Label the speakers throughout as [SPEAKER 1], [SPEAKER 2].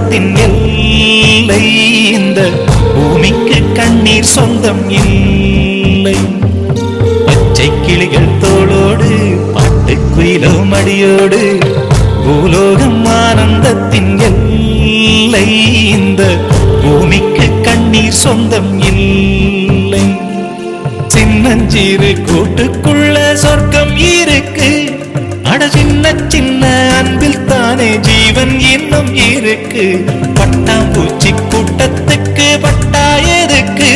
[SPEAKER 1] ஆனந்தத்தின் எல்லை இந்த பூமிக்கு கண்ணீர் சொந்தம் இல்லை. பச்சை கிளிகள் தோளோடு பாட்டுக்குயிலோ மடியோடு பூலோகம் ஆனந்தத்தின் எல்லை இந்த பூமிக்கு கண்ணீர் சொந்தம் இல்லை. சின்னஞ்சீரு கூட்டுக்குள்ள சொர்க்கம் இருக்கு. அட சின்ன சின்ன அன்பில் தானே ஜீவன் இன்னும் இருக்கு. பட்டாம்பூச்சி கூட்டத்துக்கு பட்டா எதுக்கு?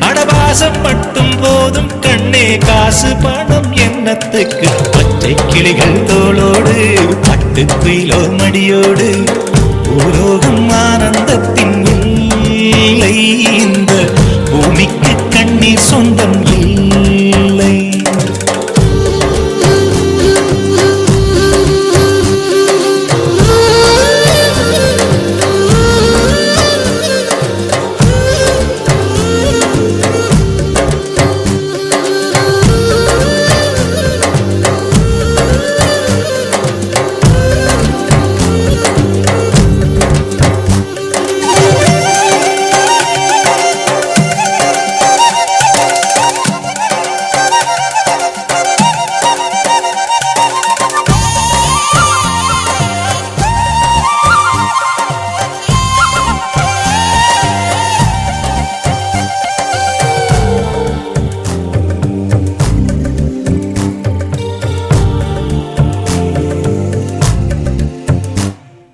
[SPEAKER 1] அடபாசம் மட்டும் போதும் கண்ணே, காசு பணம் என்னத்துக்கு? பச்சை கிளிகள் தோளோடு பட்டுக்குயிலோ மடியோடு பூலோகம் ஆனந்தத்தின் இல்லை இந்த பூமிக்கு கண்ணீர் சொந்தம் இல்லை.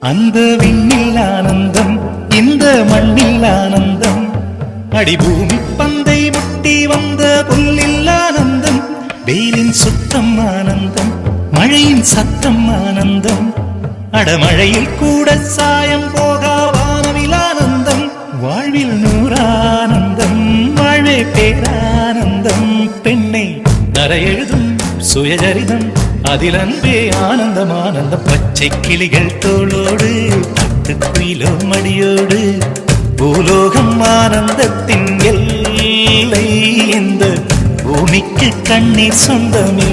[SPEAKER 1] அந்த விண்ணில் ஆனந்தம், இந்த மண்ணில் ஆனந்தம், அடிபூமி பந்தை முட்டி வந்த புல்லில் ஆனந்தம், வெயிலின் சுத்தம் ஆனந்தம், மழையின் சத்தம் ஆனந்தம், அடமழையில் கூட சாயம் போகா வானவில் ஆனந்தம், வாழ்வில் நூறானந்தம், வாழ்வே பேரானந்தம், பெண்ணை தர எழுதும் சுயஜரிதம், அதில் அன்பே ஆனந்தம் ஆனந்தம். பச்சை கிளிகள் தோளோடு பட்டுக்குயிலோ மடியோடு பூலோகம் ஆனந்தத்தின் எல்லை இந்த பூமிக்கு கண்ணீர் சொந்தமே.